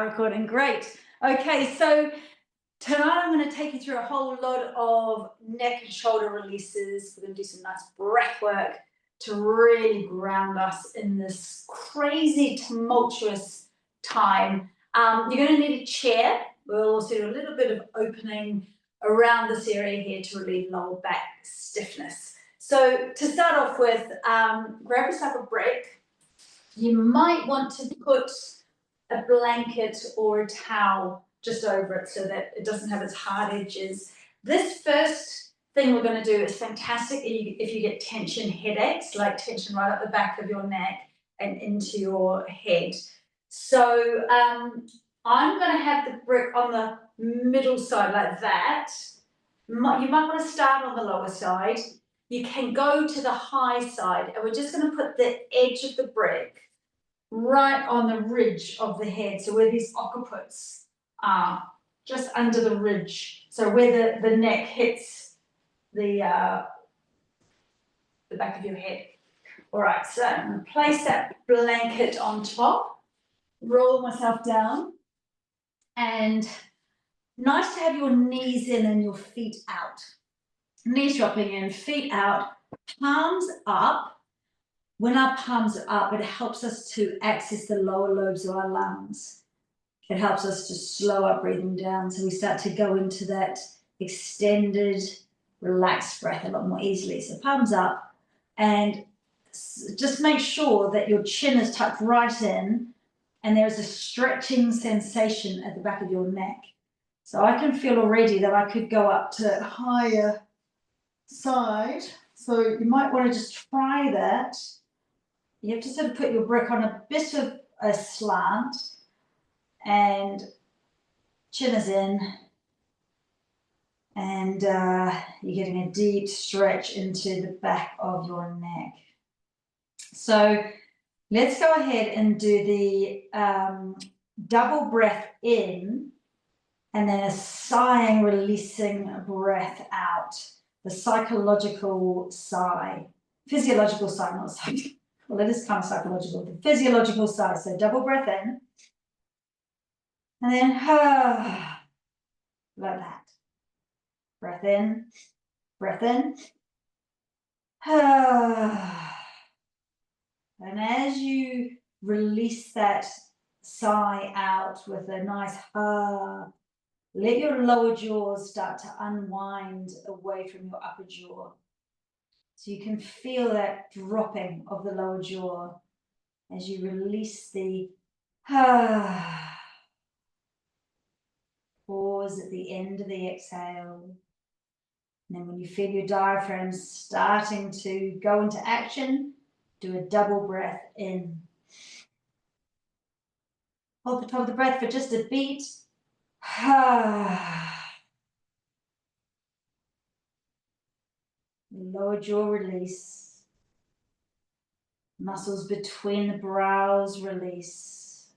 Recording, great. Okay, so tonight I'm going to take you through a whole lot of neck and shoulder releases. We're going to do some nice breath work to really ground us in this crazy, tumultuous time. You're going to need a chair. We'll also do a little bit of opening around this area here to relieve lower back stiffness. So to start off with, grab yourself a brick. You might want to put a blanket or a towel just over it so that it doesn't have its hard edges. This first thing we're going to do is fantastic if you get tension headaches, like tension right up the back of your neck and into your head. So I'm going to have the brick on the middle side like that. You might want to start on the lower side. You can go to the high side, and we're just going to put the edge of the brick right on the ridge of the head, so where these occipits are, just under the ridge, so where the neck hits the back of your head. All right, so I'm going to place that blanket on top, roll myself down, and nice to have your knees in and your feet out. Knees dropping in, feet out, palms up. When our palms are up, it helps us to access the lower lobes of our lungs. It helps us to slow our breathing down, so we start to go into that extended, relaxed breath a lot more easily. So palms up, and just make sure that your chin is tucked right in, and there's a stretching sensation at the back of your neck. So I can feel already that I could go up to higher side. So you might want to just try that. You have to sort of put your brick on a bit of a slant, and chin is in, and you're getting a deep stretch into the back of your neck. So let's go ahead and do the double breath in, and then a sighing, releasing breath out. The psychological sigh, physiological sigh, not sigh. Well, it is kind of psychological, the physiological sigh. So double breath in, and then like that. Breath in, breath in. And as you release that sigh out with a nice let your lower jaws start to unwind away from your upper jaw. So you can feel that dropping of the lower jaw as you release the pause at the end of the exhale. And then when you feel your diaphragm starting to go into action, do a double breath in. Hold the top of the breath for just a beat. Lower jaw release. Muscles between the brows release.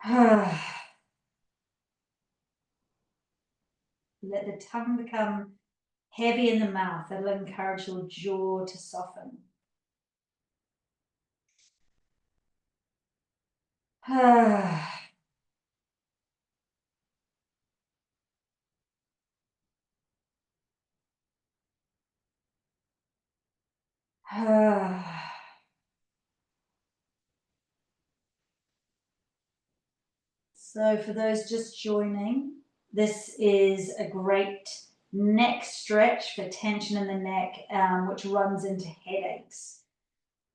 Let the tongue become heavy in the mouth. That'll encourage your jaw to soften. So for those just joining, this is a great neck stretch for tension in the neck, which runs into headaches.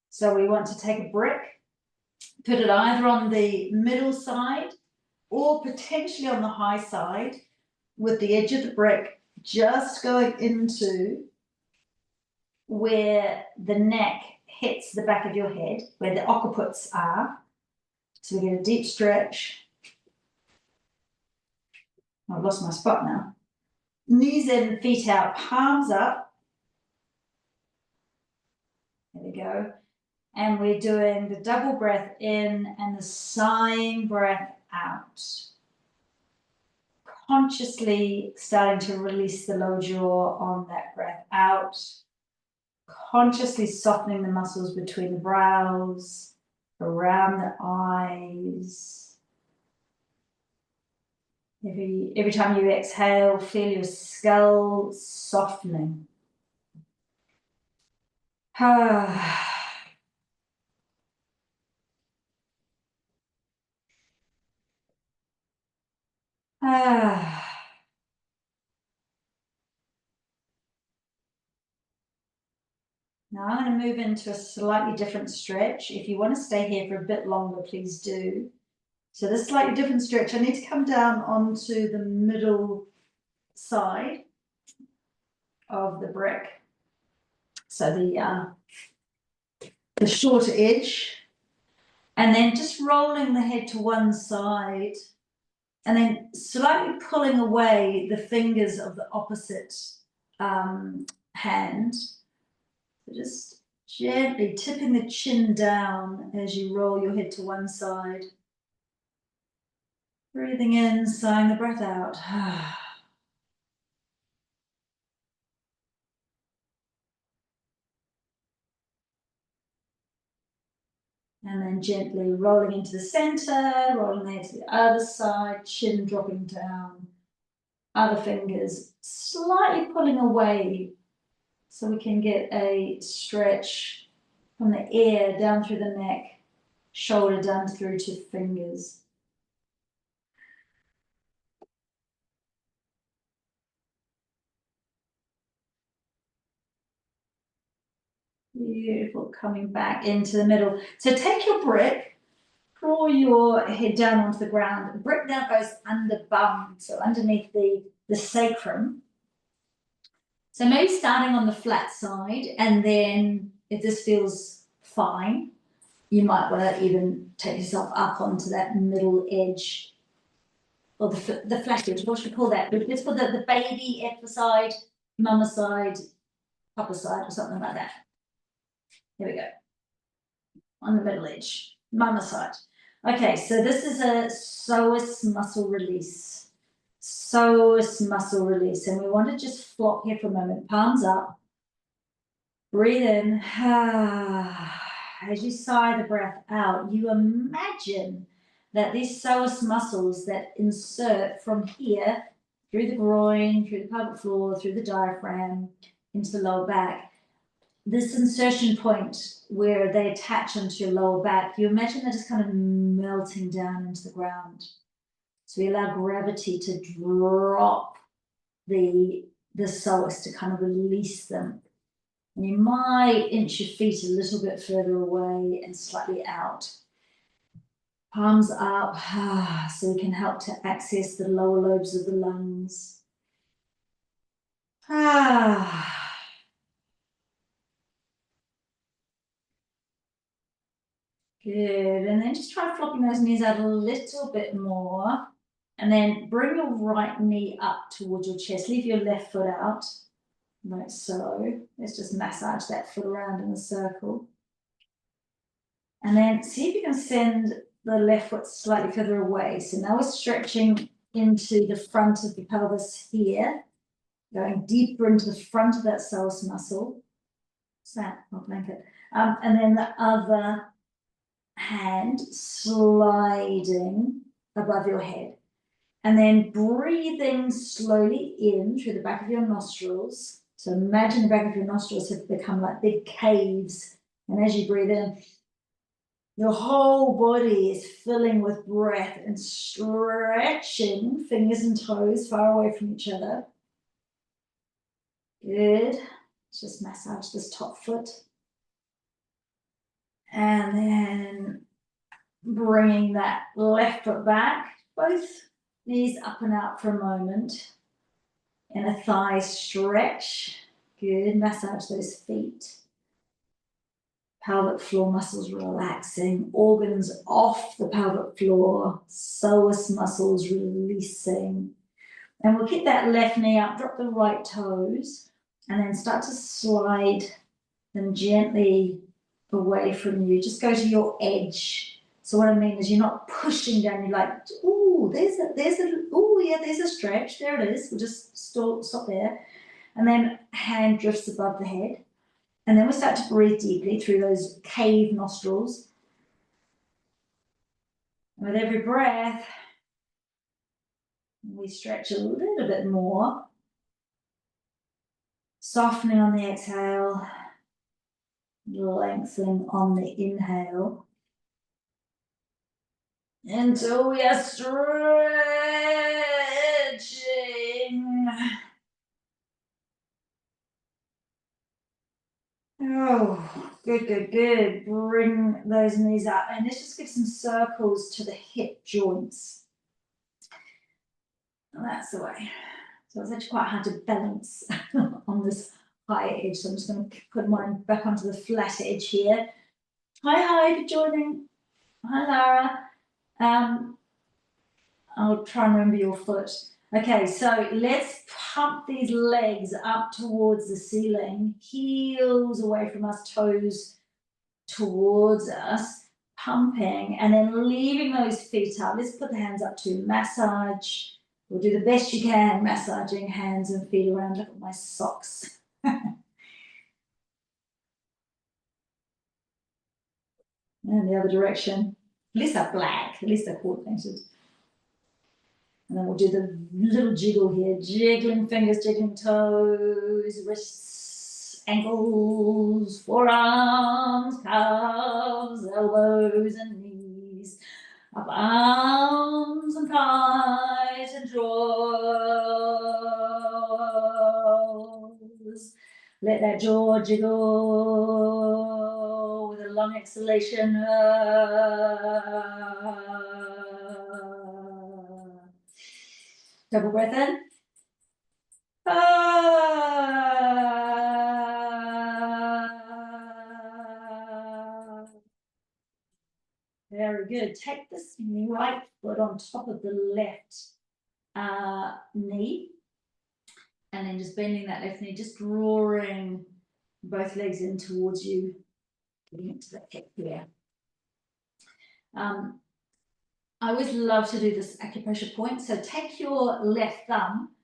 So we want to take a brick, put it either on the middle side or potentially on the high side, with the edge of the brick just going into where the neck hits the back of your head, where the occipits are. So we get a deep stretch. I've lost my spot now. Knees in, feet out, palms up. There we go. And we're doing the double breath in and the sighing breath out. Consciously starting to release the lower jaw on that breath out. Consciously softening the muscles between the brows, around the eyes. Every time you exhale, feel your skull softening. Now I'm going to move into a slightly different stretch. If you want to stay here for a bit longer, please do. So this slightly different stretch, I need to come down onto the middle side of the brick. So the shorter edge, and then just rolling the head to one side, and then slightly pulling away the fingers of the opposite hand. So just gently tipping the chin down as you roll your head to one side. Breathing in, sighing the breath out. And then gently rolling into the center, rolling the head to the other side, chin dropping down. Other fingers slightly pulling away so we can get a stretch from the ear down through the neck, shoulder down through to fingers. Beautiful, coming back into the middle. So take your brick, draw your head down onto the ground. The brick now goes under bum, so underneath the sacrum. So maybe starting on the flat side, and then if this feels fine, you might want to even take yourself up onto that middle edge, or the flat edge. What should we call that? Let's call the baby F side, mama side, papa side, or something like that. Here we go. On the middle edge, mama side. Okay, so this is a psoas muscle release. Psoas muscle release. And we want to just flop here for a moment. Palms up. Breathe in. As you sigh the breath out, you imagine that these psoas muscles that insert from here through the groin, through the pelvic floor, through the diaphragm, into the lower back, this insertion point where they attach onto your lower back, you imagine that it's kind of melting down into the ground. So we allow gravity to drop the psoas to kind of release them. And you might inch your feet a little bit further away and slightly out. Palms up, so we can help to access the lower lobes of the lungs. Good, and then just try flopping those knees out a little bit more. And then bring your right knee up towards your chest. Leave your left foot out, like so. Let's just massage that foot around in a circle. And then see if you can send the left foot slightly further away. So now we're stretching into the front of the pelvis here, going deeper into the front of that psoas muscle. What's that? Oh, blanket. And then the other hand sliding above your head. And then breathing slowly in through the back of your nostrils. So imagine the back of your nostrils have become like big caves. And as you breathe in, your whole body is filling with breath and stretching fingers and toes far away from each other. Good. Let's just massage this top foot. And then bringing that left foot back, both knees up and out for a moment. And a thigh stretch. Good. Massage those feet. Pelvic floor muscles relaxing, organs off the pelvic floor, psoas muscles releasing. And we'll keep that left knee up, drop the right toes, and then start to slide them gently away from you. Just go to your edge. So what I mean is you're not pushing down, you're like, ooh, there's a stretch, there it is. We'll just stop there. And then hand drifts above the head. And then we start to breathe deeply through those cave nostrils. And with every breath, we stretch a little bit more, softening on the exhale, lengthening on the inhale, until we are stretching. Oh, good, good, good. Bring those knees up, and let's just give some circles to the hip joints. And that's the way. So it's actually quite hard to balance on this high edge. So I'm just going to put mine back onto the flat edge here. Hi for joining. Hi, Lara. I'll try and remember your foot. Okay, so let's pump these legs up towards the ceiling, heels away from us, toes towards us, pumping, and then leaving those feet up. Let's put the hands up to massage. We'll do the best you can, massaging hands and feet around. Look at my socks. And the other direction. At least they're black, at least they're court painted. And then we'll do the little jiggle here, jiggling fingers, jiggling toes, wrists, ankles, forearms, calves, elbows and knees, up arms and thighs and jaws. Let that jaw jiggle with a long exhalation. Double breath in. Very good. Take this right foot on top of the left knee, and then just bending that left knee, just drawing both legs in towards you, getting into the hip here. I always love to do this acupressure point. So take your left thumb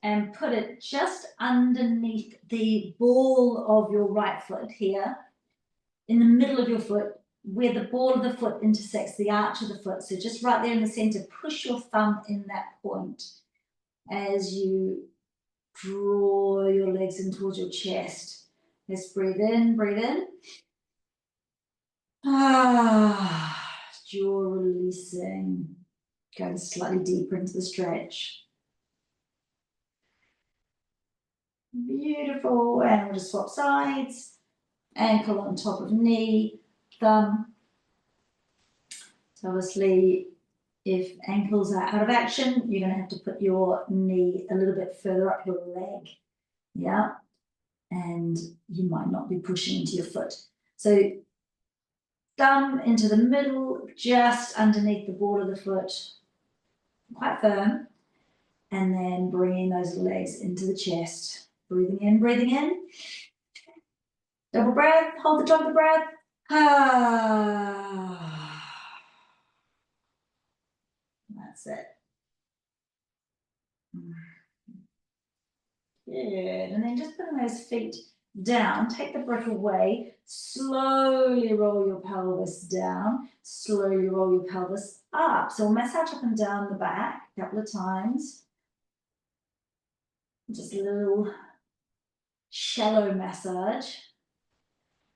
and put it just underneath the ball of your right foot here, in the middle of your foot, where the ball of the foot intersects the arch of the foot. So just right there in the center, push your thumb in that point as you draw your legs in towards your chest. Let's breathe in, breathe in. Jaw releasing, going slightly deeper into the stretch. Beautiful, and we'll just swap sides. Ankle on top of knee, thumb. So obviously, if ankles are out of action, you're going to have to put your knee a little bit further up your leg. Yeah, and you might not be pushing into your foot. So thumb into the middle, just underneath the ball of the foot, quite firm, and then bringing those legs into the chest. Breathing in, breathing in. Double breath, hold the top of the breath. That's it. Good, and then just putting those feet down, take the brick away, slowly roll your pelvis down, slowly roll your pelvis up. So we'll massage up and down the back a couple of times. Just a little shallow massage.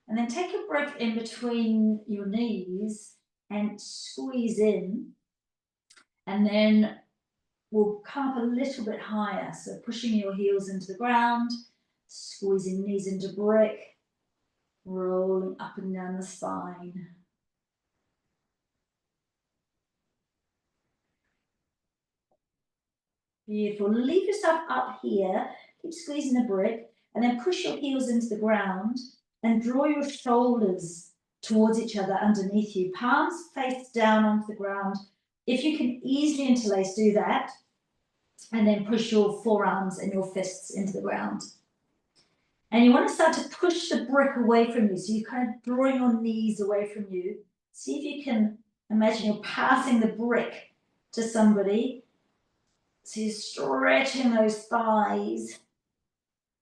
And then take a brick in between your knees and squeeze in. And then we'll come up a little bit higher. So pushing your heels into the ground, squeezing knees into brick, rolling up and down the spine. Beautiful. Leave yourself up here, keep squeezing the brick, and then push your heels into the ground and draw your shoulders towards each other underneath you. Palms face down onto the ground. If you can easily interlace, do that. And then push your forearms and your fists into the ground. And you want to start to push the brick away from you. So you're kind of drawing your knees away from you. See if you can imagine you're passing the brick to somebody. So you're stretching those thighs.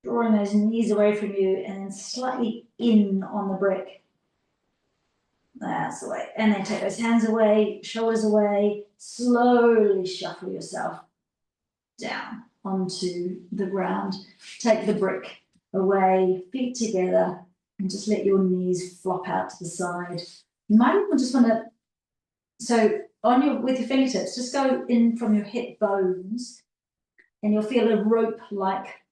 Drawing those knees away from you and then slightly in on the brick. That's the way. And then take those hands away, shoulders away, slowly shuffle yourself down onto the ground. Take the brick away, feet together, and just let your knees flop out to the side. You might even just want to, so with your fingertips, just go in from your hip bones, and you'll feel a rope-like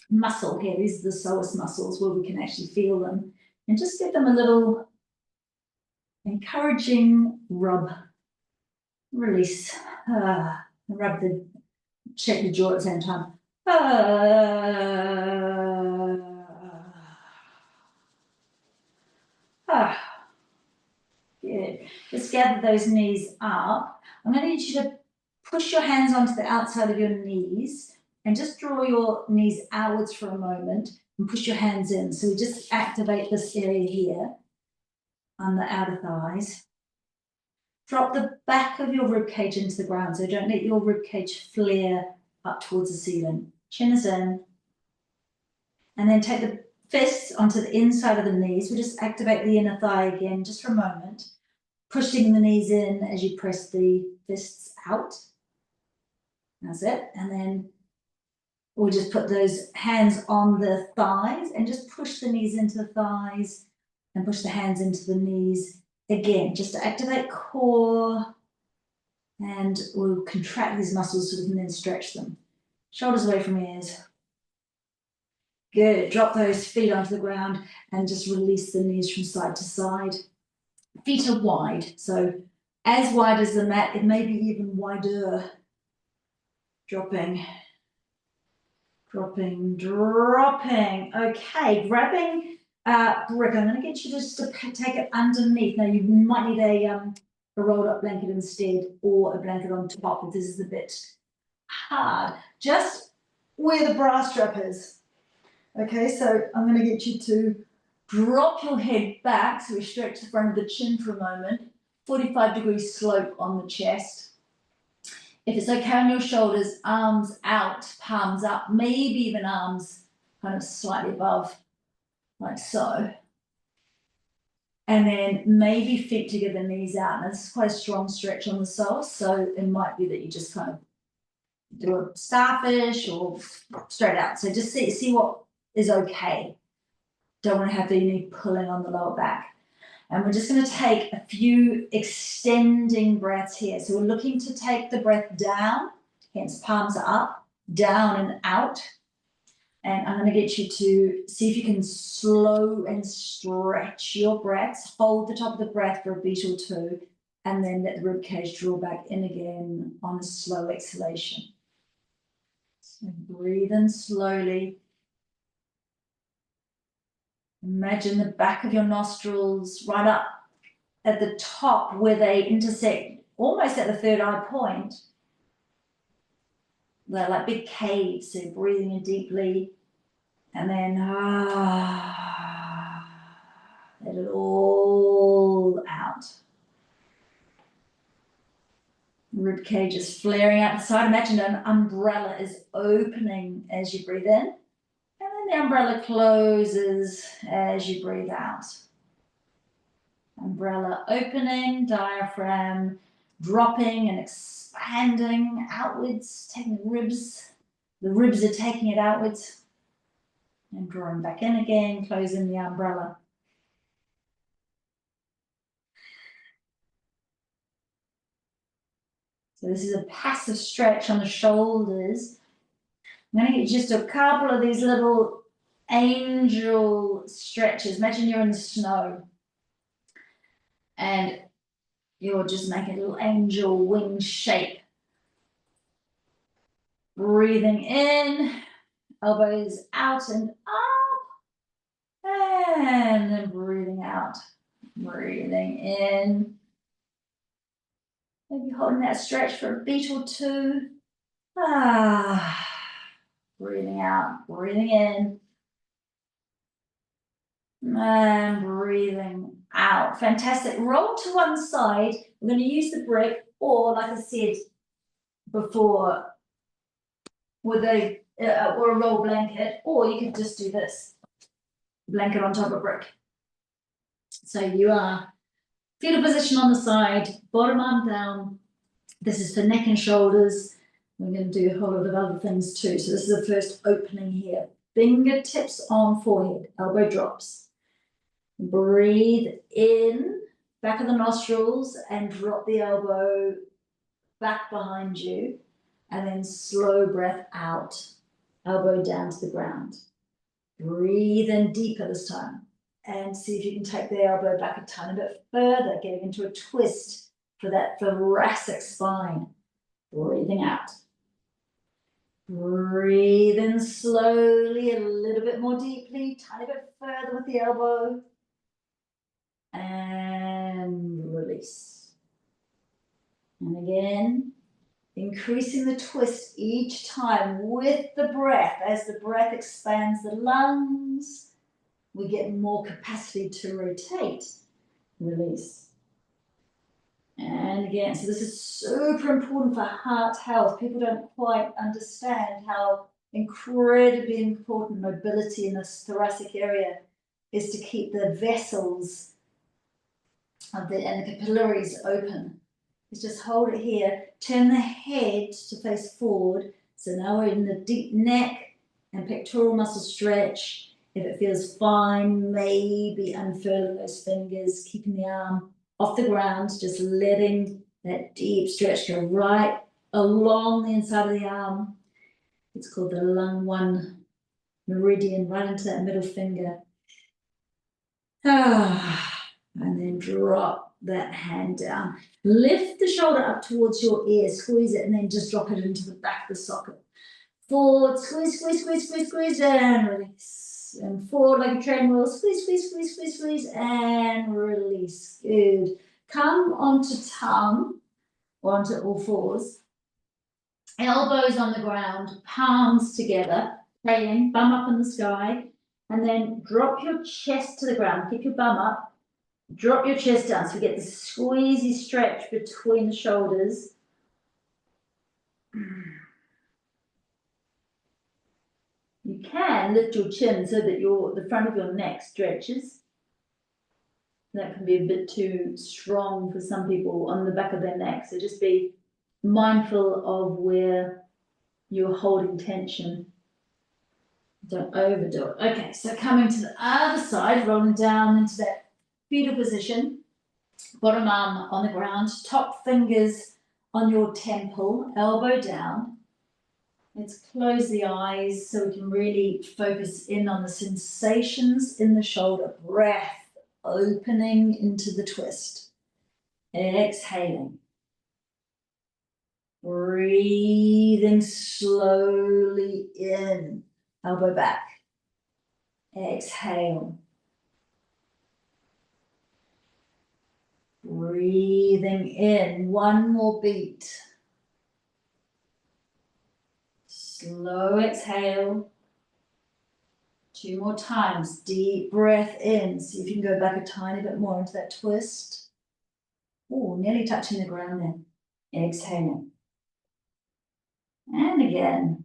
muscle here. These are the psoas muscles where we can actually feel them, and just give them a little encouraging rub. Release. And rub check the jaw at the same time. Good. Just gather those knees up. I'm going to need you to push your hands onto the outside of your knees and just draw your knees outwards for a moment and push your hands in. So we just activate this area here on the outer thighs. Drop the back of your rib cage into the ground, so don't let your rib cage flare up towards the ceiling. Chin is in. And then take the fists onto the inside of the knees. We'll just activate the inner thigh again, just for a moment. Pushing the knees in as you press the fists out. That's it. And then we'll just put those hands on the thighs and just push the knees into the thighs and push the hands into the knees. Again, just to activate core, and we'll contract these muscles so we can then stretch them. Shoulders away from ears. Good. Drop those feet onto the ground and just release the knees from side to side. Feet are wide, so as wide as the mat, it may be even wider. Dropping, dropping, dropping. Okay, grabbing brick. I'm going to get you just to take it underneath. Now you might need a rolled up blanket instead, or a blanket on top if this is a bit hard. Just where the bra strap is. Okay, so I'm going to get you to drop your head back, so we stretch the front of the chin for a moment. 45-degree slope on the chest. If it's okay on your shoulders, arms out, palms up, maybe even arms kind of slightly above, like so. And then maybe feet together, knees out. Now this is quite a strong stretch on the soles, so it might be that you just kind of do a starfish or straight out. So just see what is okay. Don't want to have the knee pulling on the lower back. And we're just going to take a few extending breaths here. So we're looking to take the breath down, hence palms are up, down and out. And I'm going to get you to see if you can slow and stretch your breaths. Hold the top of the breath for a beat or two, and then let the rib cage draw back in again on a slow exhalation. So breathe in slowly. Imagine the back of your nostrils right up at the top where they intersect, almost at the third eye point. They're like big caves, so breathing in deeply, and then let it all out. Rib cage is flaring out the side. Imagine an umbrella is opening as you breathe in, and then the umbrella closes as you breathe out. Umbrella opening, diaphragm dropping and expanding outwards, taking the ribs are taking it outwards, and drawing back in again, closing the umbrella. So this is a passive stretch on the shoulders. I'm going to get just a couple of these little angel stretches. Imagine you're in the snow and you're just making a little angel wing shape. Breathing in, elbows out and up, and then breathing out. Breathing in. Maybe holding that stretch for a beat or two. Breathing out, breathing in. And breathing out. Fantastic. Roll to one side. We're going to use the brick, or like I said before, with a or a roll blanket, or you could just do this, blanket on top of brick. So you are fetal position on the side, bottom arm down. This is for neck and shoulders. We're going to do a whole lot of other things too. So this is the first opening here. Fingertips on forehead, elbow drops. Breathe in, back of the nostrils, and drop the elbow back behind you. And then slow breath out, elbow down to the ground. Breathe in deeper this time. And see if you can take the elbow back a tiny bit further, getting into a twist for that thoracic spine. Breathing out. Breathe in slowly, a little bit more deeply, tiny bit further with the elbow. And release. And again, increasing the twist each time with the breath. As the breath expands the lungs, we get more capacity to rotate. Release. And again, so this is super important for heart health. People don't quite understand how incredibly important mobility in this thoracic area is to keep the vessels and the capillaries open. Is just hold it here, turn the head to face forward. So now we're in the deep neck and pectoral muscle stretch. If it feels fine, maybe unfurling those fingers, keeping the arm off the ground, just letting that deep stretch go right along the inside of the arm. It's called the lung 1 meridian, right into that middle finger. And then drop that hand down. Lift the shoulder up towards your ear, squeeze it, and then just drop it into the back of the socket. Forward, squeeze, squeeze, squeeze, squeeze, squeeze, and release. And forward like a treadmill, squeeze, squeeze, squeeze, squeeze, squeeze, and release. Good. Come onto tongue, or onto all fours. Elbows on the ground, palms together, praying, bum up in the sky, and then drop your chest to the ground. Keep your bum up. Drop your chest down so you get this squeezy stretch between the shoulders. You can lift your chin so that the front of your neck stretches. That can be a bit too strong for some people on the back of their neck. So just be mindful of where you're holding tension. Don't overdo it. Okay, so coming to the other side, rolling down into that fetal position. Bottom arm on the ground, top fingers on your temple, elbow down. Let's close the eyes so we can really focus in on the sensations in the shoulder. Breath opening into the twist. Exhaling. Breathing slowly in. Elbow back. Exhale. Breathing in. One more beat. Slow exhale. 2 more times. Deep breath in. See if you can go back a tiny bit more into that twist. Oh, nearly touching the ground then. Exhaling. And again.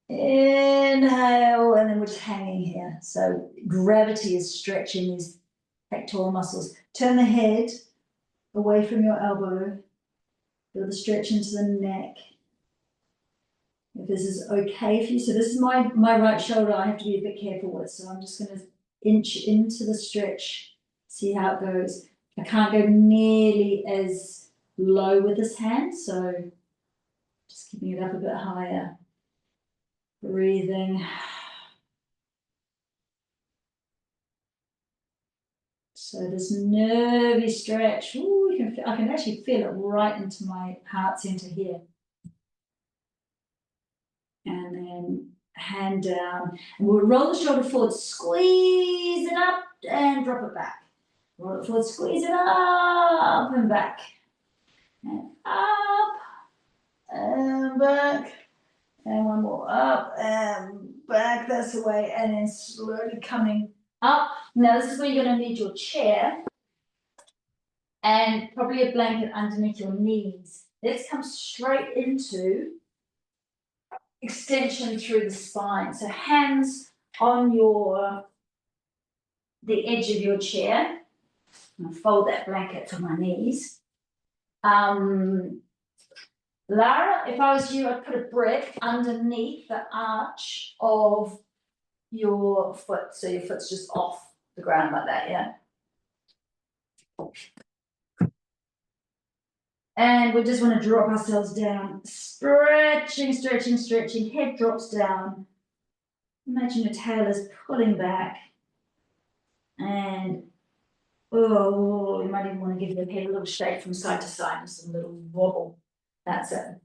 Inhale, and then we're just hanging here. So gravity is stretching these pectoral muscles. Turn the head away from your elbow. Feel the stretch into the neck. If this is okay for you, so this is my right shoulder I have to be a bit careful with, so I'm just going to inch into the stretch, see how it goes. I can't go nearly as low with this hand, so just keeping it up a bit higher. Breathing. So this nervy stretch, ooh, I can actually feel it right into my heart center here. And then hand down, and we'll roll the shoulder forward, squeeze it up and drop it back. Roll it forward, squeeze it up and back. And up and back. And one more up and back, that's the way, and then slowly coming up. Now this is where you're going to need your chair and probably a blanket underneath your knees. Let's come straight into extension through the spine. So hands on the edge of your chair. I'm gonna fold that blanket to my knees. Lara, if I was you, I'd put a brick underneath the arch of your foot, so your foot's just off the ground like that, yeah? And we just want to drop ourselves down, stretching, stretching, stretching, head drops down. Imagine your tail is pulling back. And, oh, you might even want to give your head a little shake from side to side, just a little wobble. That's it.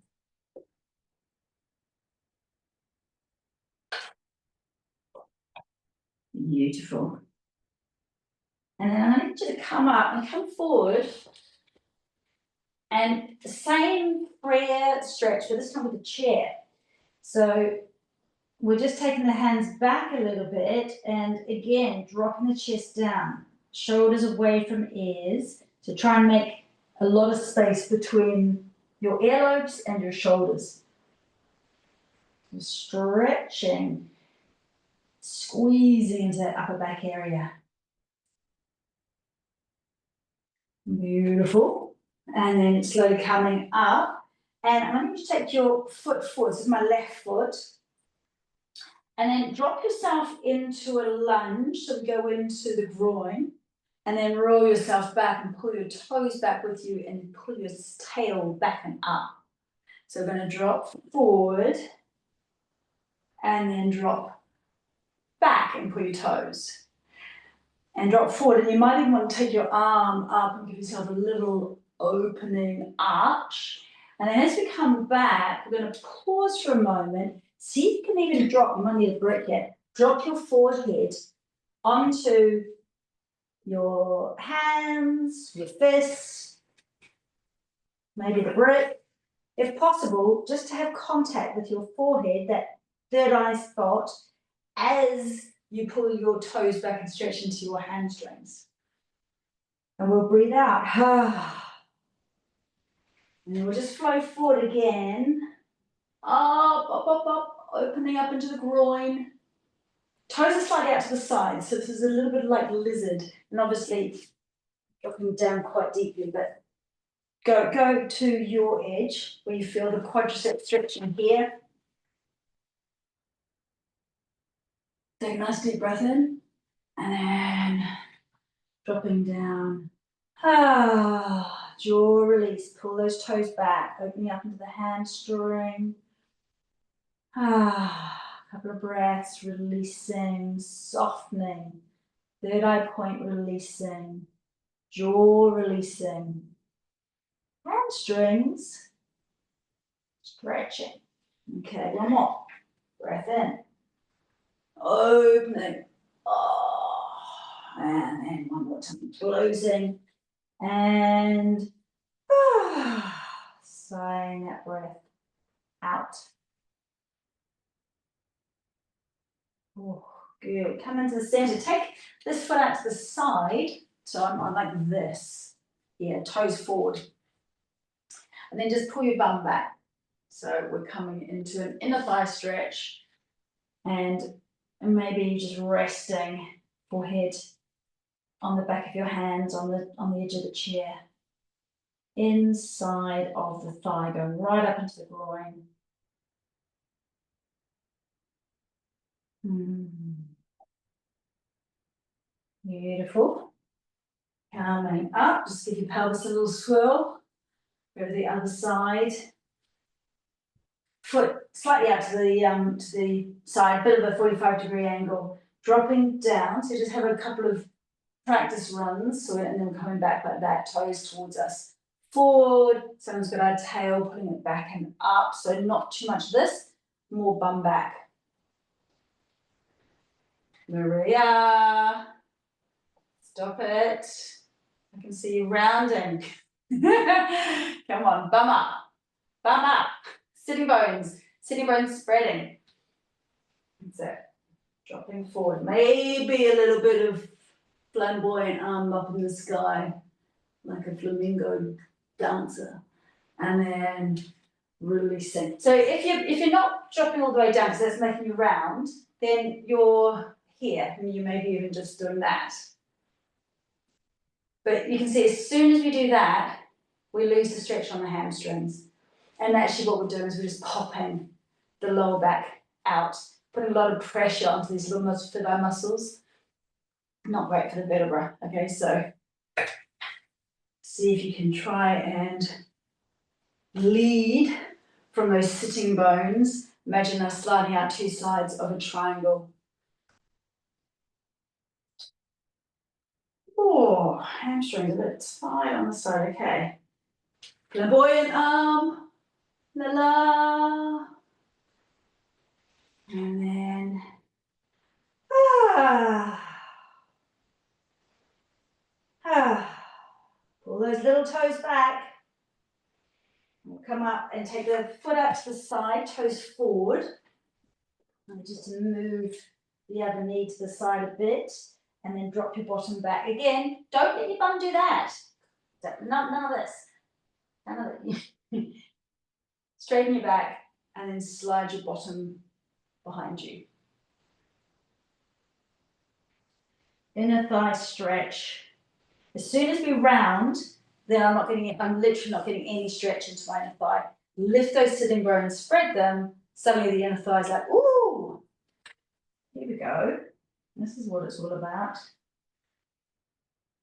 Beautiful. And then I need you to come up and come forward. And the same prayer stretch, but this time with the chair. So we're just taking the hands back a little bit and again, dropping the chest down, shoulders away from ears. So try and make a lot of space between your earlobes and your shoulders. Stretching, squeezing into that upper back area. Beautiful. And then slowly coming up. And I want you to take your foot forward. This is my left foot. And then drop yourself into a lunge. So we go into the groin. And then roll yourself back and pull your toes back with you and pull your tail back and up. So we're going to drop forward. And then drop back and pull your toes. And drop forward. And you might even want to take your arm up and give yourself a little opening arch. And then as we come back, we're going to pause for a moment. See if you can even drop, you might need a brick yet. Drop your forehead onto your hands, your fists, maybe the brick. If possible, just to have contact with your forehead, that third eye spot, as you pull your toes back and stretch into your hamstrings. And we'll breathe out. And we'll just flow forward again. Up, up, up, up, opening up into the groin. Toes are slightly out to the side, so this is a little bit like lizard. And obviously, dropping down quite deeply, but go to your edge where you feel the quadricep stretching here. Take a nice deep breath in, and then dropping down. Jaw release, pull those toes back, opening up into the hamstring. Couple of breaths, releasing, softening. Third eye point releasing, jaw releasing. Hamstrings, stretching. Okay, one more. Breath in. Opening. And then one more time, closing. And sighing that breath out. Oh, good. Come into the center. Take this foot out to the side. So I'm like this. Yeah, toes forward. And then just pull your bum back. So we're coming into an inner thigh stretch. And maybe just resting forehead on the back of your hands, on the edge of the chair. Inside of the thigh, going right up into the groin. Beautiful. Coming up, just give your pelvis a little swirl. Go to the other side. Foot slightly out to the side, bit of a 45-degree angle. Dropping down, so just have a couple of practice runs, and then coming back like that, toes towards us. Forward, someone's got our tail, putting it back and up, so not too much this, more bum back. Maria, stop it. I can see you rounding. Come on, bum up. Sitting bones spreading. That's it. Dropping forward, maybe a little bit of flamboyant arm up in the sky, like a flamingo dancer. And then releasing. So if you're not dropping all the way down, because that's making you round, then you're here, and you may be even just doing that. But you can see as soon as we do that, we lose the stretch on the hamstrings. And actually what we're doing is we're just popping the lower back out, putting a lot of pressure onto these little thigh muscles. Not great for the vertebra. Okay, so see if you can try and lead from those sitting bones. Imagine us sliding out two sides of a triangle. Oh, hamstrings a bit tight on the side, okay. Flamboyant arm, la la. And then, pull those little toes back. We'll come up and take the foot out to the side, toes forward. And just move the other knee to the side a bit, and then drop your bottom back. Again, don't let your bum do that. None of this. None of it. Straighten your back, and then slide your bottom behind you. Inner thigh stretch. As soon as we round, then I'm literally not getting any stretch into my inner thigh. Lift those sitting bones, spread them. Suddenly the inner thigh's like, ooh. Here we go. This is what it's all about.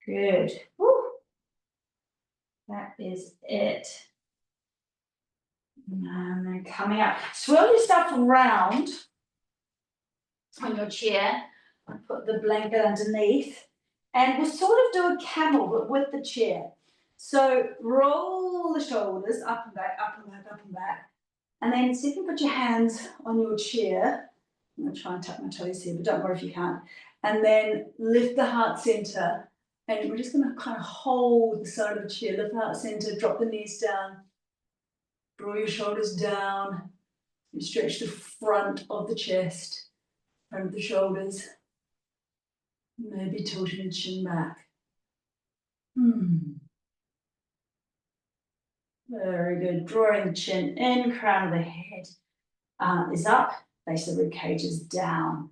Good. Woo. That is it. And then coming up. Swirl yourself around on your chair. Put the blanket underneath. And we'll sort of do a camel, but with the chair. So roll the shoulders up and back, up and back, up and back. And then see if you can put your hands on your chair. I'm going to try and tuck my toes here, but don't worry if you can't. And then lift the heart center. And we're just going to kind of hold the side of the chair, lift the heart center, drop the knees down, draw your shoulders down, and stretch the front of the chest, front of the shoulders. Maybe tilting the chin back. Very good. Drawing the chin in, crown of the head is up, base of the rib cage is down.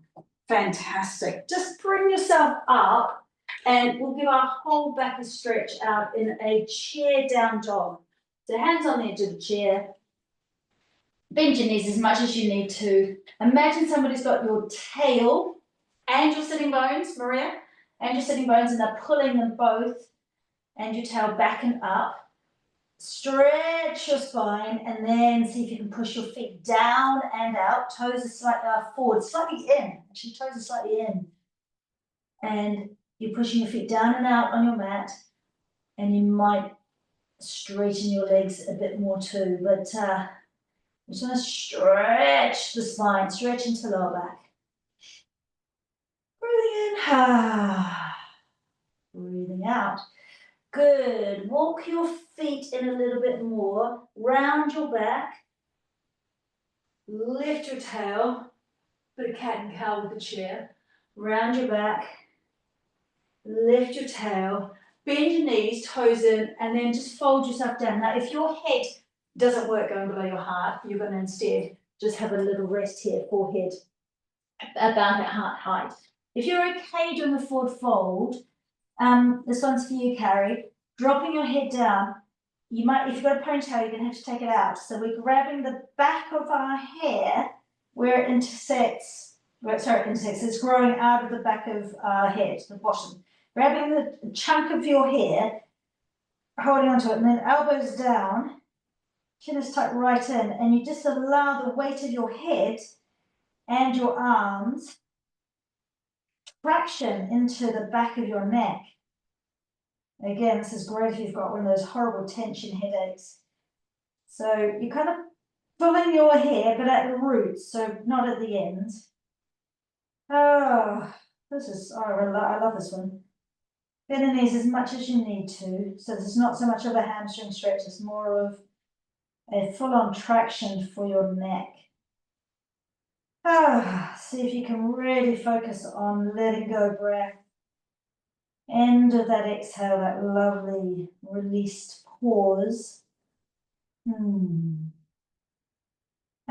Fantastic. Just bring yourself up, and we'll give our whole back a stretch out in a chair down dog. So hands on the edge of the chair. Bend your knees as much as you need to. Imagine somebody's got your tail and your sitting bones, Maria, and your sitting bones, and they're pulling them both, and your tail back and up. Stretch your spine, and then see if you can push your feet down and out. Toes are slightly forward, slightly in. Actually, toes are slightly in. And you're pushing your feet down and out on your mat, and you might straighten your legs a bit more too. But you just want to stretch the spine, stretch into the lower back. Breathing in, breathing out. Good. Walk your feet in a little bit more. Round your back. Lift your tail. Put a cat and cow with the chair. Round your back. Lift your tail. Bend your knees, toes in, and then just fold yourself down. Now, if your head doesn't work going below your heart, you're going to instead just have a little rest here, forehead about at heart height. If you're okay doing a forward fold, this one's for you, Carrie. Dropping your head down, you might, if you've got a ponytail, you're going to have to take it out. So we're grabbing the back of our hair where it intersects, it's growing out of the back of our head, the bottom. Grabbing the chunk of your hair, holding onto it, and then elbows down, chin is tucked right in, and you just allow the weight of your head and your arms traction into the back of your neck. Again, this is great if you've got one of those horrible tension headaches. So you're kind of pulling your hair, but at the roots, so not at the ends. Oh, I love this one. Bend the knees as much as you need to. So this is not so much of a hamstring stretch, it's more of a full-on traction for your neck. See if you can really focus on letting go breath. End of that exhale, that lovely released pause.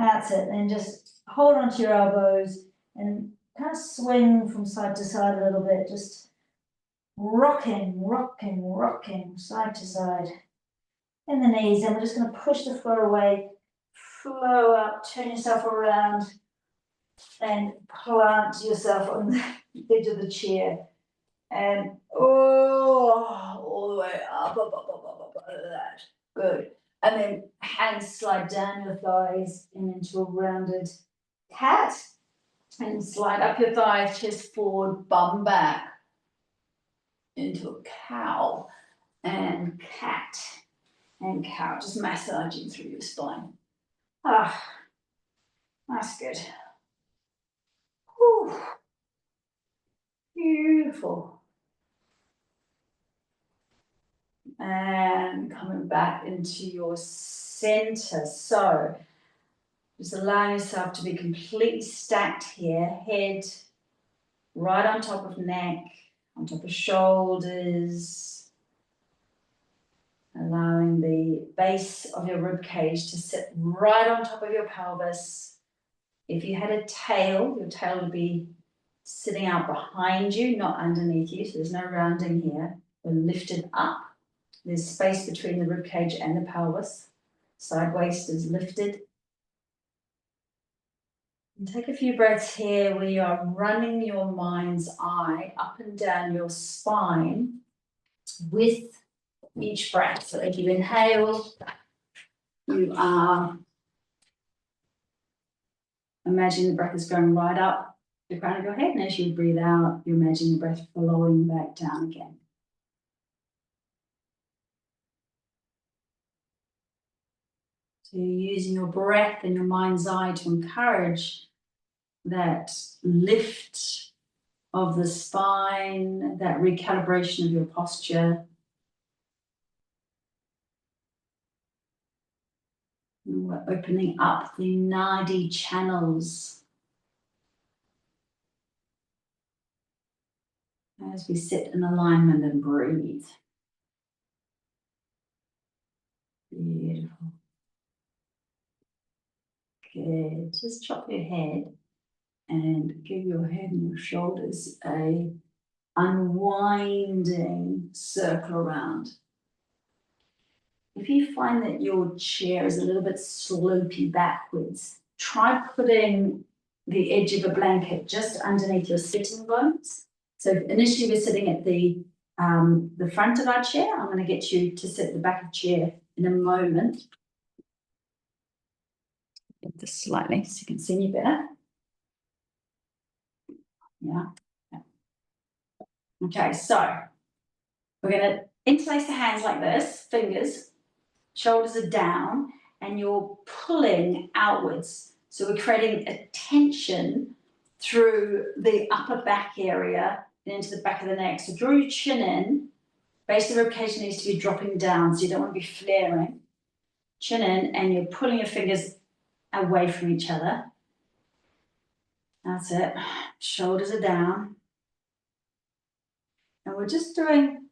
That's it. Then just hold onto your elbows and kind of swing from side to side a little bit, just rocking, rocking, rocking side to side. In the knees, and we're just going to push the floor away, flow up, turn yourself around, and plant yourself on the edge of the chair. And all the way up, like that. Good. And then hands slide down your thighs and into a rounded cat. And slide up your thighs, chest forward, bum back. Into a cow and cat and cow. Just massaging through your spine. Ah, that's good. Whew. Beautiful. And coming back into your center. So just allow yourself to be completely stacked here. Head right on top of neck, on top of shoulders. Allowing the base of your rib cage to sit right on top of your pelvis. If you had a tail, your tail would be sitting out behind you, not underneath you. So there's no rounding here. We're lifted up. There's space between the rib cage and the pelvis. Side waist is lifted. And take a few breaths here where you are running your mind's eye up and down your spine with each breath. So if you inhale, you are imagine the breath is going right up the crown of your head, and as you breathe out, you imagine the breath flowing back down again. So you're using your breath and your mind's eye to encourage that lift of the spine, that recalibration of your posture. And we're opening up the nadi channels as we sit in alignment and breathe. Beautiful. Good. Just drop your head and give your head and your shoulders a unwinding circle around. If you find that your chair is a little bit slopey backwards, try putting the edge of a blanket just underneath your sitting bones. So initially we're sitting at the front of our chair. I'm going to get you to sit at the back of the chair in a moment. Get this slightly so you can see me better. Yeah. Okay, so we're going to interlace the hands like this, fingers, shoulders are down, and you're pulling outwards. So we're creating a tension through the upper back area and into the back of the neck. So draw your chin in, base of the rib cage needs to be dropping down, so you don't want to be flaring. Chin in, and you're pulling your fingers away from each other. That's it. Shoulders are down. And we're just doing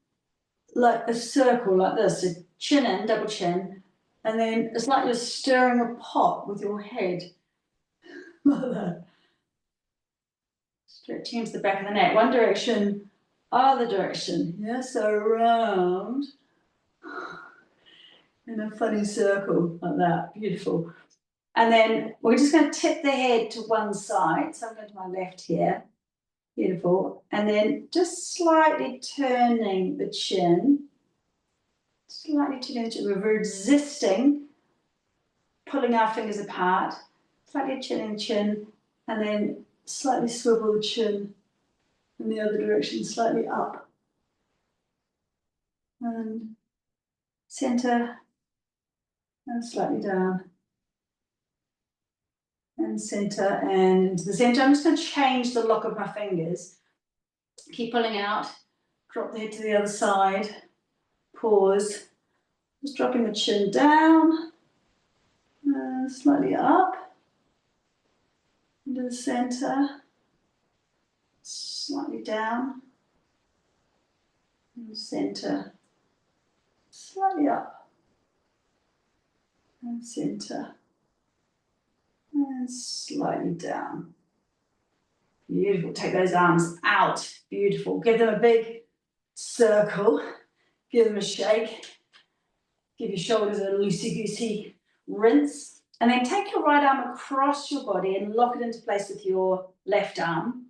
like a circle like this. So chin in, double chin, and then it's like you're stirring a pot with your head. Like that. Stretching into the back of the neck. One direction, other direction. Yeah, so round in a funny circle like that. Beautiful. And then we're just going to tip the head to one side. So I'm going to my left here. Beautiful. And then just slightly turning the chin. Slightly turning the chin. We're resisting pulling our fingers apart. Slightly turning the chin. And then slightly swivel the chin in the other direction, slightly up. And center. And slightly down. And center and into the center. I'm just going to change the lock of my fingers. Keep pulling out. Drop the head to the other side. Pause. Just dropping the chin down. Slightly up. Into the center. Slightly down. And center. Slightly up. And center. And slightly down. Beautiful. Take those arms out. Beautiful. Give them a big circle. Give them a shake. Give your shoulders a loosey-goosey rinse. And then take your right arm across your body and lock it into place with your left arm.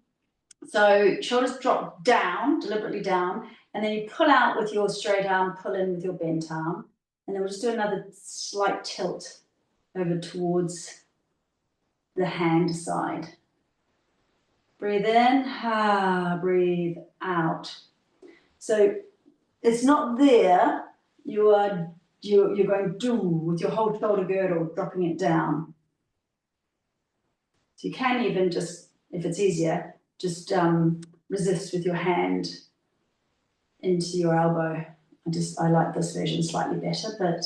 So shoulders drop down, deliberately down, and then you pull out with your straight arm, pull in with your bent arm. And then we'll just do another slight tilt over towards the hand side. Breathe in, breathe out. So it's not there, you're going do with your whole shoulder girdle, dropping it down. So you can even just, if it's easier, just resist with your hand into your elbow. I like this version slightly better, but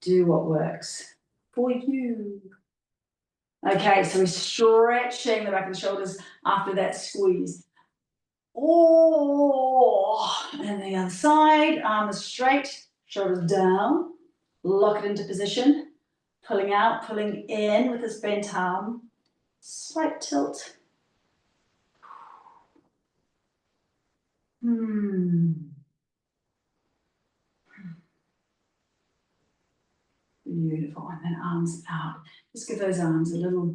do what works for you. Okay, so we're stretching the back of the shoulders after that squeeze. Oh, and the other side, arms straight, shoulders down, lock it into position, pulling out, pulling in with this bent arm, slight tilt. Beautiful, and then arms out. Just give those arms a little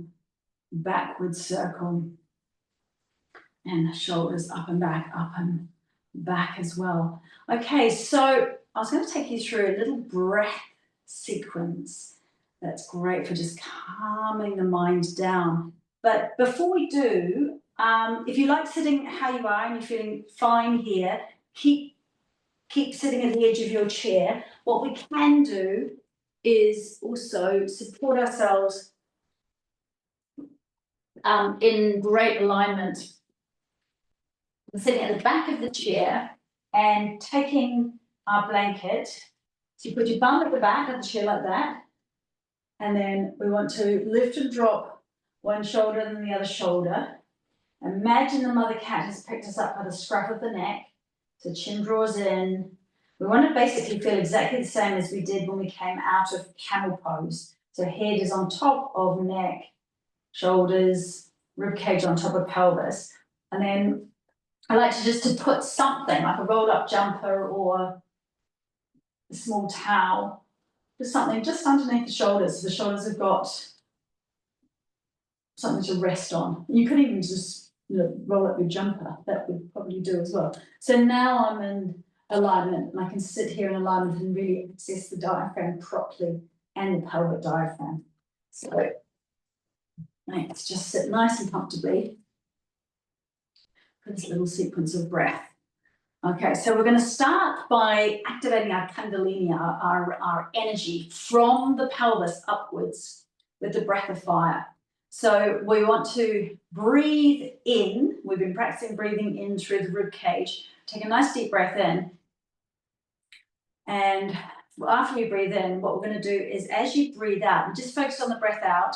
backward circle. And the shoulders up and back as well. Okay, so I was going to take you through a little breath sequence that's great for just calming the mind down. But before we do, if you like sitting how you are and you're feeling fine here, keep sitting at the edge of your chair. What we can do is also support ourselves in great alignment. Sitting at the back of the chair and taking our blanket. So you put your bum at the back of the chair like that. And then we want to lift and drop one shoulder and then the other shoulder. Imagine the mother cat has picked us up by the scruff of the neck. So chin draws in. We want to basically feel exactly the same as we did when we came out of camel pose. So head is on top of neck, shoulders, rib cage on top of pelvis. And then I like to put something like a rolled up jumper or a small towel, just something just underneath the shoulders. So the shoulders have got something to rest on. You could even just roll up your jumper. That would probably do as well. So now I'm in alignment and I can sit here in alignment and really access the diaphragm properly and the pelvic diaphragm. So let's just sit nice and comfortably for this little sequence of breath. Okay, so we're going to start by activating our kundalini, our energy from the pelvis upwards with the breath of fire. So we want to breathe in. We've been practicing breathing in through the rib cage. Take a nice deep breath in. And after you breathe in, what we're going to do is as you breathe out, and just focus on the breath out,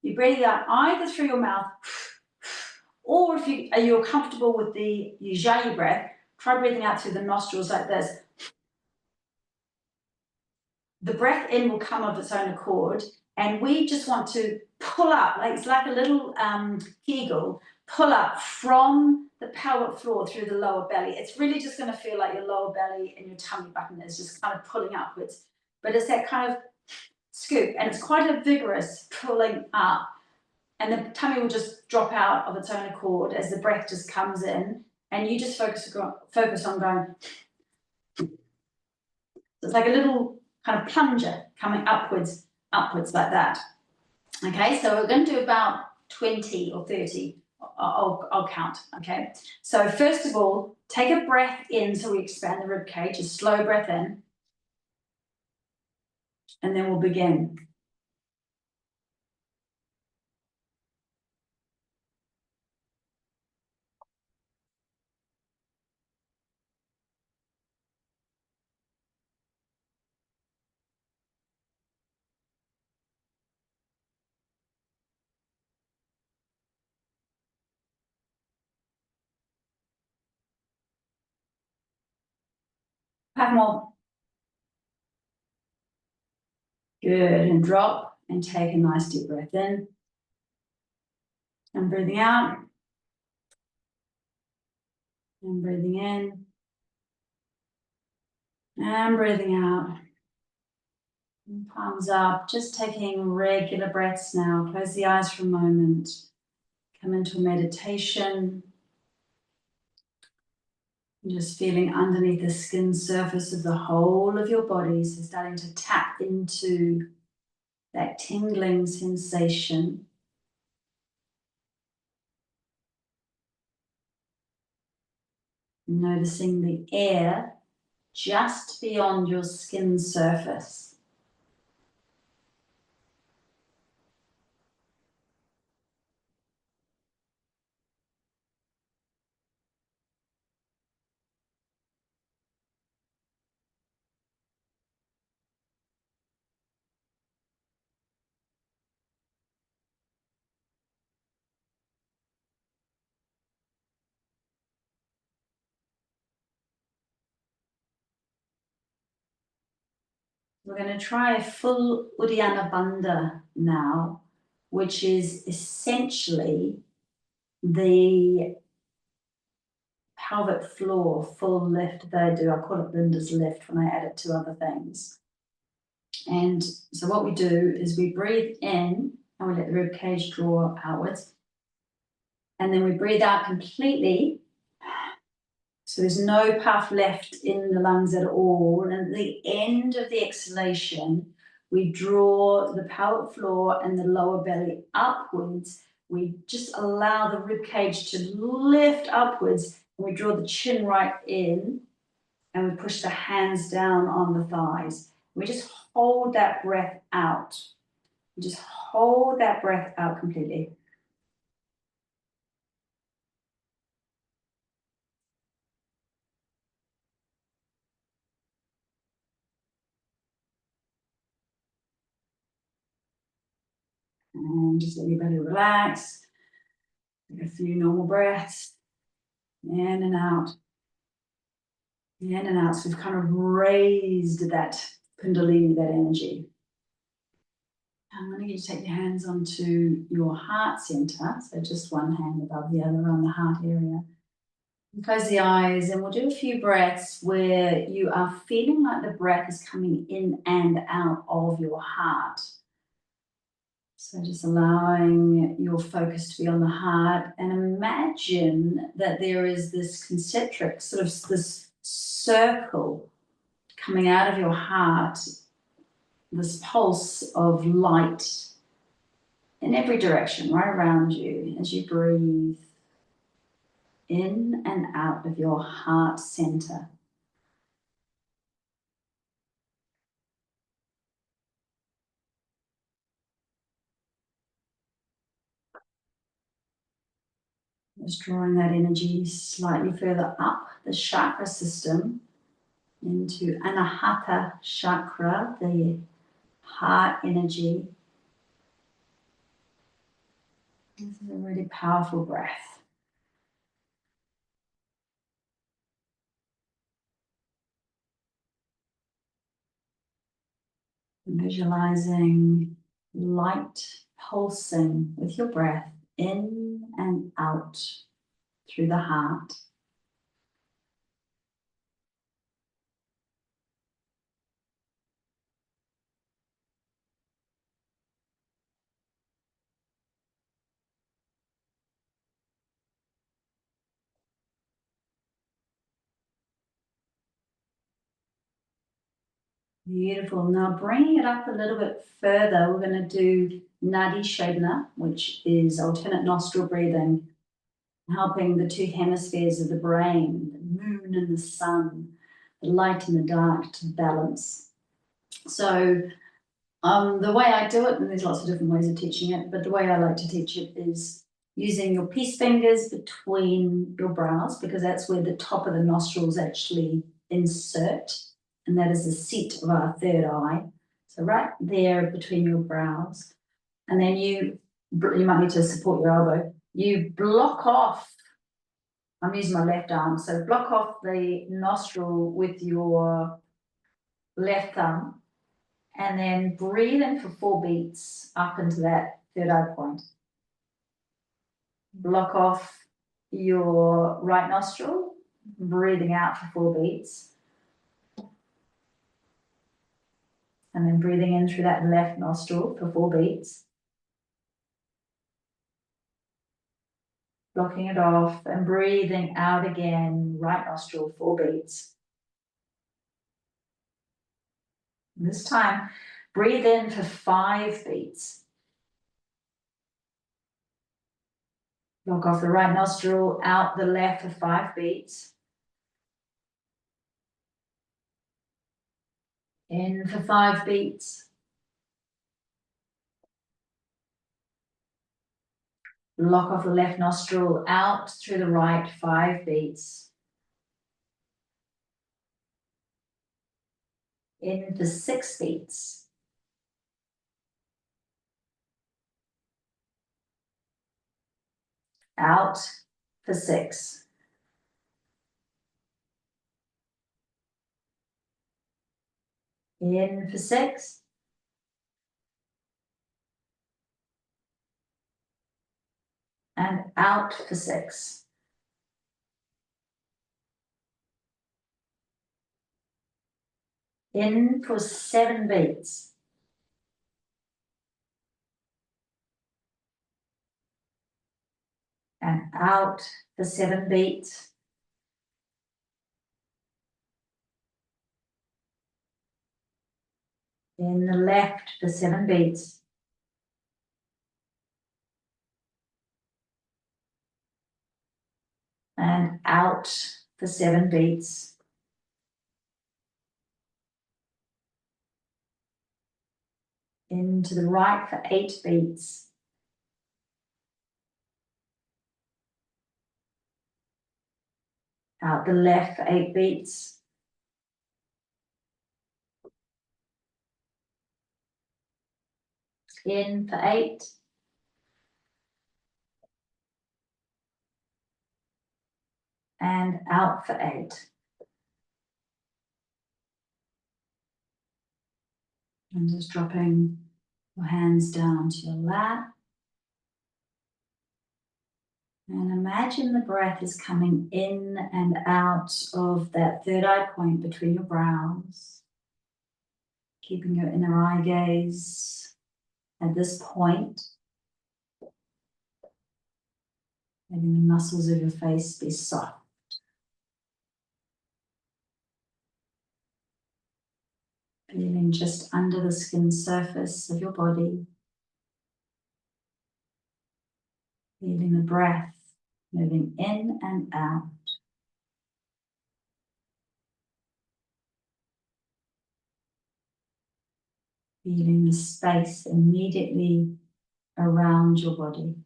you breathe out either through your mouth or if you're comfortable with the Ujjayi breath, try breathing out through the nostrils like this. The breath in will come of its own accord, and we just want to pull up, like it's like a little kegel, pull up from the pelvic floor through the lower belly. It's really just going to feel like your lower belly and your tummy button is just kind of pulling upwards. But it's that kind of scoop, and it's quite a vigorous pulling up. And the tummy will just drop out of its own accord as the breath just comes in, and you just focus on going. So it's like a little kind of plunger coming upwards like that. Okay, so we're going to do about 20 or 30. I'll count, okay? So first of all, take a breath in so we expand the rib cage, a slow breath in. And then we'll begin. Have more. Good, and drop. And take a nice deep breath in. And breathing out. And breathing in. And breathing out. And palms up, just taking regular breaths now. Close the eyes for a moment. Come into a meditation. Just feeling underneath the skin surface of the whole of your body. So starting to tap into that tingling sensation. Noticing the air just beyond your skin surface. We're going to try a full Uddiyana Bandha now, which is essentially the pelvic floor full lift that I do. I call it Linda's lift when I add it to other things. And so what we do is we breathe in and we let the rib cage draw outwards. And then we breathe out completely. So there's no puff left in the lungs at all. And at the end of the exhalation, we draw the pelvic floor and the lower belly upwards. We just allow the rib cage to lift upwards. And we draw the chin right in. And we push the hands down on the thighs. We just hold that breath out. We just hold that breath out completely. And just let your belly relax. Take a few normal breaths. In and out. In and out. So we've kind of raised that kundalini, that energy. I'm going to get you to take your hands onto your heart center. So just one hand above the other on the heart area. And close the eyes and we'll do a few breaths where you are feeling like the breath is coming in and out of your heart. So just allowing your focus to be on the heart and imagine that there is this concentric, sort of this circle coming out of your heart, this pulse of light in every direction, right around you as you breathe in and out of your heart center. Just drawing that energy slightly further up the chakra system into Anahata chakra, the heart energy. This is a really powerful breath. Visualizing light pulsing with your breath in and out through the heart. Beautiful. Now bringing it up a little bit further, we're going to do Nadi Shodhana, which is alternate nostril breathing, helping the two hemispheres of the brain, the moon and the sun, the light and the dark to balance. So the way I do it, and there's lots of different ways of teaching it, but the way I like to teach it is using your peace fingers between your brows, because that's where the top of the nostrils actually insert, and that is the seat of our third eye. So right there between your brows. And then you might need to support your elbow. You block off, I'm using my left arm, so block off the nostril with your left thumb And then breathe in for 4 beats up into that third eye point. Block off your right nostril, breathing out for 4 beats. And then breathing in through that left nostril for 4 beats. Blocking it off and breathing out again, right nostril, 4 beats. And this time, breathe in for 5 beats. Block off the right nostril, out the left for 5 beats. In for 5 beats. Block off the left nostril, out through the right, 5 beats. In for 6 beats. Out for 6. In for 6. And out for 6. In for 7 beats. And out for 7 beats. In the left for 7 beats. And out for 7 beats. Into the right for 8 beats. Out the left for 8 beats. In for 8. And out for 8. And just dropping your hands down to your lap. And imagine the breath is coming in and out of that third eye point between your brows. Keeping your inner eye gaze at this point. Letting the muscles of your face be soft. Feeling just under the skin surface of your body. Feeling the breath moving in and out. Feeling the space immediately around your body.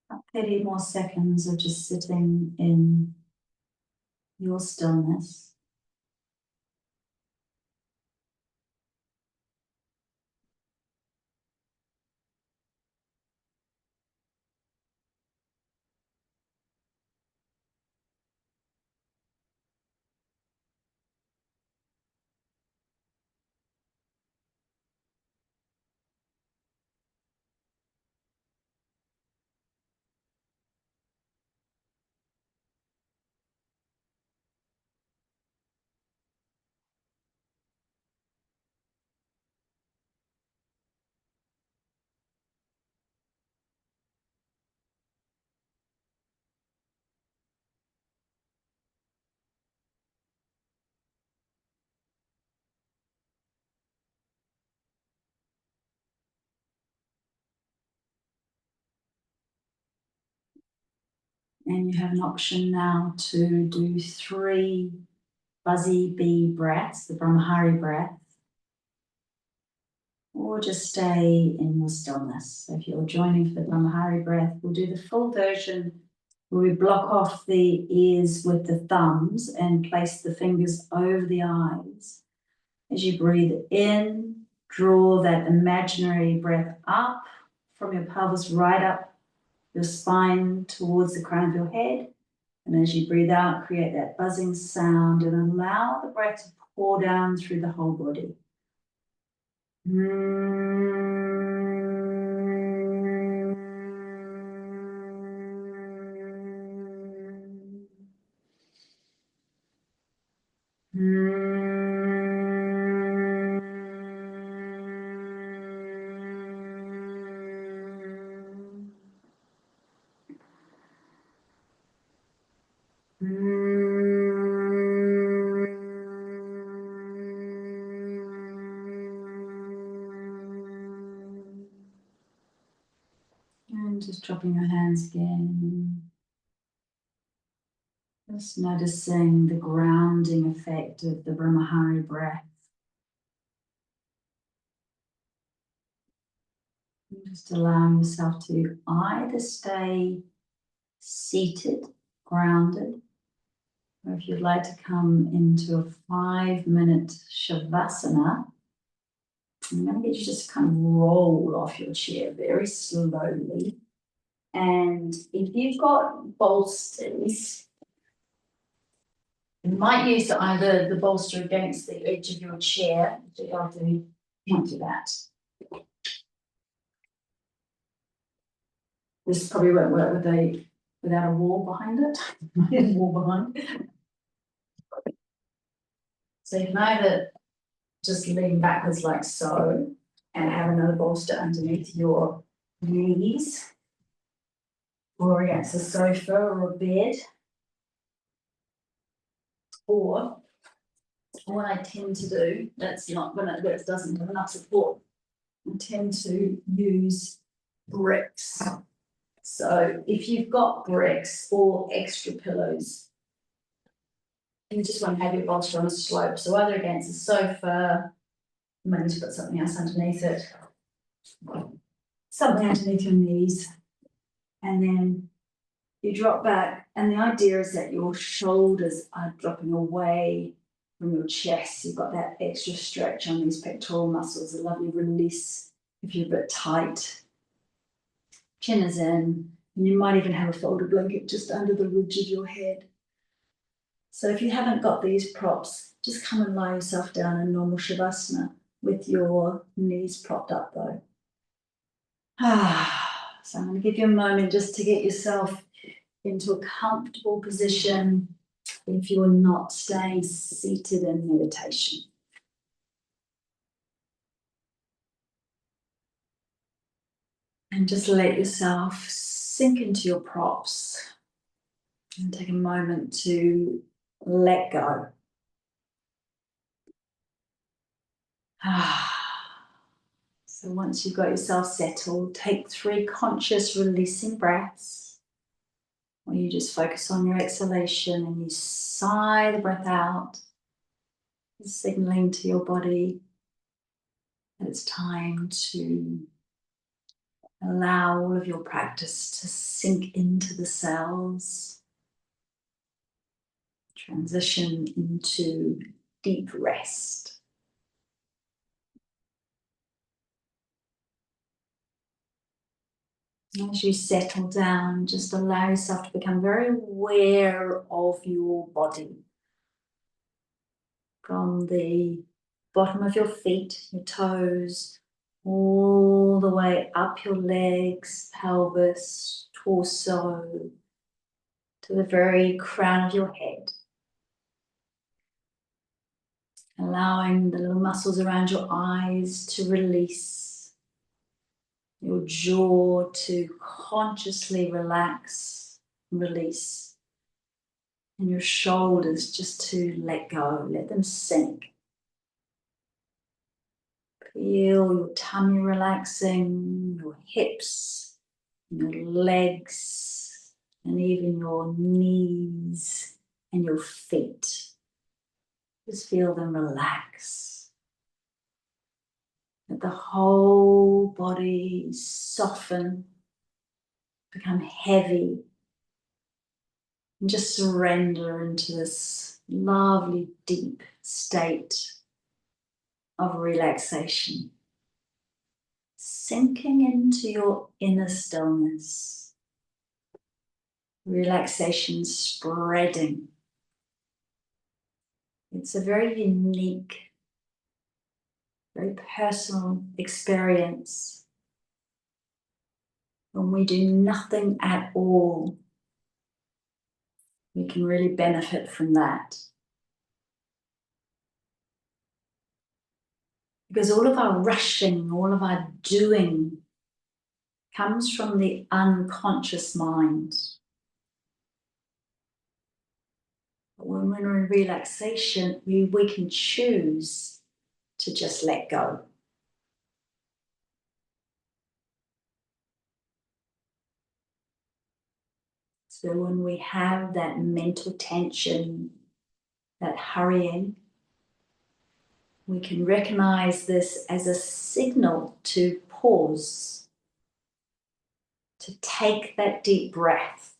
About 30 more seconds of just sitting in your stillness. And you have an option now to do 3 buzzy bee breaths, the Brahmahari breath, or just stay in your stillness. So if you're joining for the Brahmahari breath, we'll do the full version where we block off the ears with the thumbs and place the fingers over the eyes. As you breathe in, Draw that imaginary breath up from your pelvis, right up your spine towards the crown of your head. And as you breathe out, create that buzzing sound and allow the breath to pour down through the whole body. And just dropping your hands again. Just noticing the grounding effect of the Brahmahari breath. And just allowing yourself to either stay seated, grounded, or if you'd like to come into a 5-minute Shavasana, I'm going to get you just to kind of roll off your chair very slowly. And if you've got bolsters, you might use either the bolster against the edge of your chair, so you have to point to that. This probably won't work without a wall behind it. There's a wall behind it. So you can either just lean backwards like so and have another bolster underneath your knees or against a sofa or a bed. Or what I tend to do, that's not when it doesn't have enough support, I tend to use bricks. So if you've got bricks or extra pillows, you just want to have your bolster on a slope. So either against a sofa, you might need to put something else underneath it, something underneath your knees, and then you drop back. And the idea is that your shoulders are dropping away from your chest. You've got that extra stretch on these pectoral muscles, a lovely release if you're a bit tight. Chin is in, and you might even have a folded blanket just under the ridge of your head. So if you haven't got these props, just come and lie yourself down in normal Shavasana with your knees propped up though. So I'm going to give you a moment just to get yourself into a comfortable position if you're not staying seated in meditation. And just let yourself sink into your props and take a moment to let go. So once you've got yourself settled, take 3 conscious releasing breaths, where you just focus on your exhalation and you sigh the breath out, signaling to your body that it's time to allow all of your practice to sink into the cells, transition into deep rest. As you settle down, just allow yourself to become very aware of your body. From the bottom of your feet, your toes, all the way up your legs, pelvis, torso, to the very crown of your head. Allowing the little muscles around your eyes to release. Your jaw to consciously relax and release. And your shoulders just to let go, let them sink. Feel your tummy relaxing, your hips, your legs, and even your knees and your feet. Just feel them relax. Let the whole body soften, become heavy, and just surrender into this lovely deep state of relaxation. sinking into your inner stillness, relaxation spreading. It's a very unique, very personal experience when we do nothing at all. We can really benefit from that. Because all of our rushing, all of our doing comes from the unconscious mind. But when we're in relaxation, we can choose to just let go. So when we have that mental tension, that hurrying, we can recognize this as a signal to pause, to take that deep breath,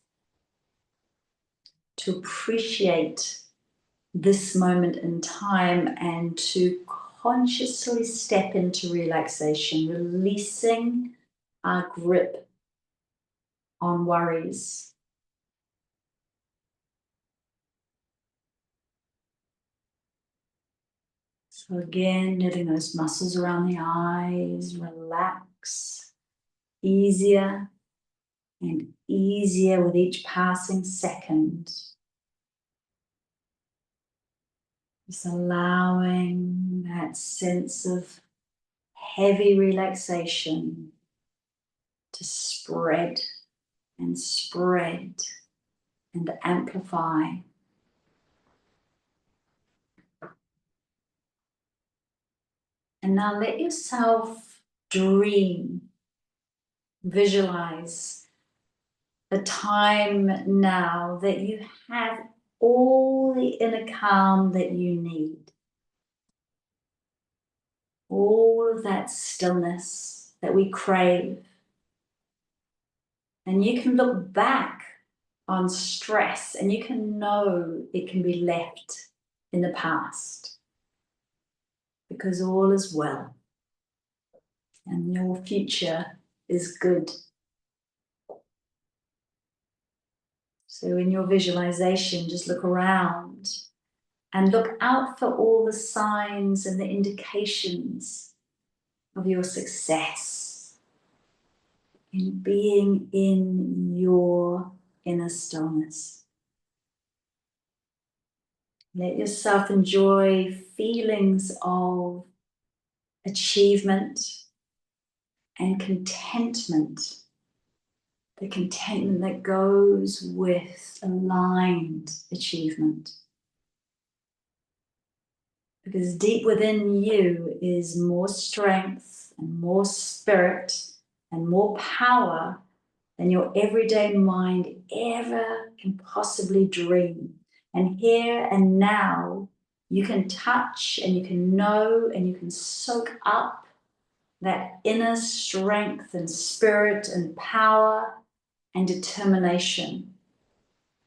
to appreciate this moment in time, and to consciously step into relaxation, releasing our grip on worries. So again, letting those muscles around the eyes relax, easier and easier with each passing second. Just allowing that sense of heavy relaxation to spread and spread and amplify. And now let yourself dream, visualize a time now that you have all the inner calm that you need. All of that stillness that we crave. And you can look back on stress and you can know it can be left in the past. Because all is well. And your future is good. So in your visualization, just look around and look out for all the signs and the indications of your success in being in your inner stillness. Let yourself enjoy feelings of achievement and contentment. The contentment that goes with aligned achievement. Because deep within you is more strength and more spirit and more power than your everyday mind ever can possibly dream. And here and now, you can touch and you can know and you can soak up that inner strength and spirit and power and determination.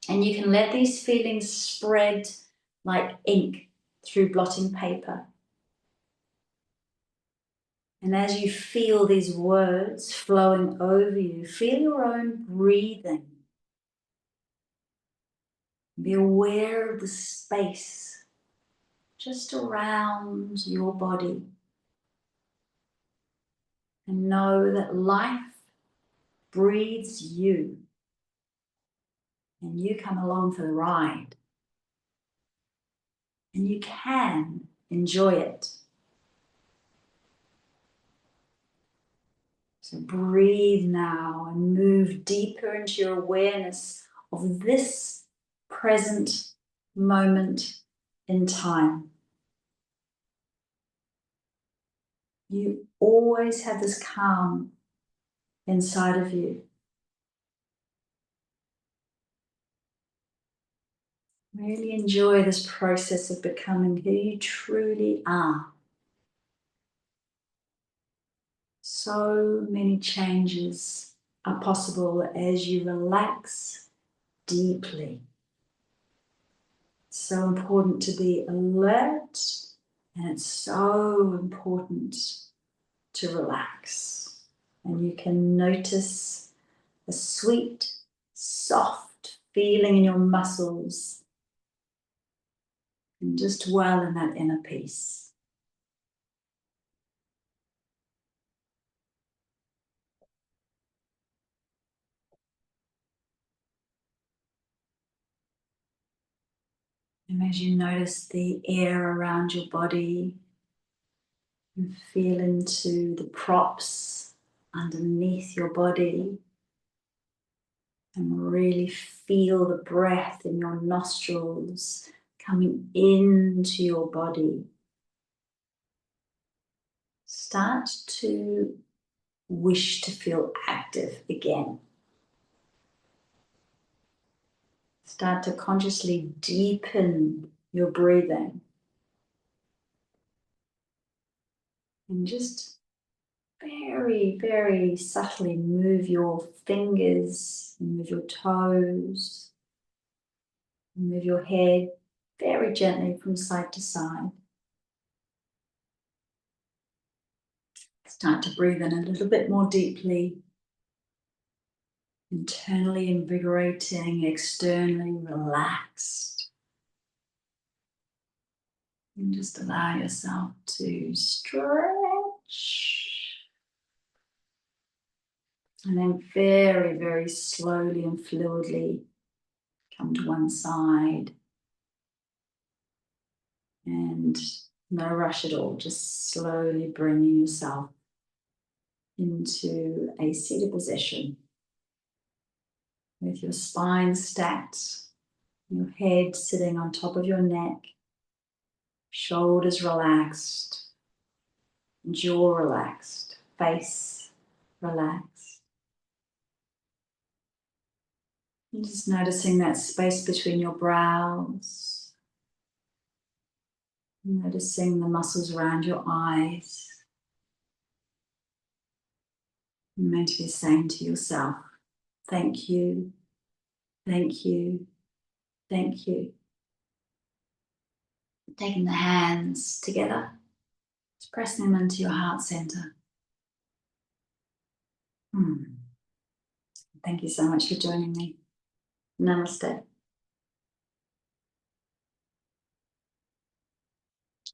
And you can let these feelings spread like ink through blotting paper. And as you feel these words flowing over you, feel your own breathing. Be aware of the space just around your body. And know that life breathes you. And you come along for the ride. And you can enjoy it. So breathe now and move deeper into your awareness of this present moment in time. You always have this calm inside of you. Really enjoy this process of becoming who you truly are. So many changes are possible as you relax deeply. It's so important to be alert, and it's so important to relax. And you can notice a sweet, soft feeling in your muscles, and just dwell in that inner peace. And as you notice the air around your body, and feel into the props underneath your body, and really feel the breath in your nostrils coming into your body. Start to wish to feel active again. Start to consciously deepen your breathing. And just very, very subtly move your fingers, move your toes, move your head very gently from side to side. Start to breathe in a little bit more deeply, internally invigorating, externally relaxed. And just allow yourself to stretch. And then very, very slowly and fluidly come to one side. And no rush at all, just slowly bringing yourself into a seated position with your spine stacked, your head sitting on top of your neck, shoulders relaxed, jaw relaxed, face relaxed. And just noticing that space between your brows, noticing the muscles around your eyes. Mentally saying to yourself, thank you, thank you, thank you. Taking the hands together, just pressing them into your heart center. Thank you so much for joining me. Namaste.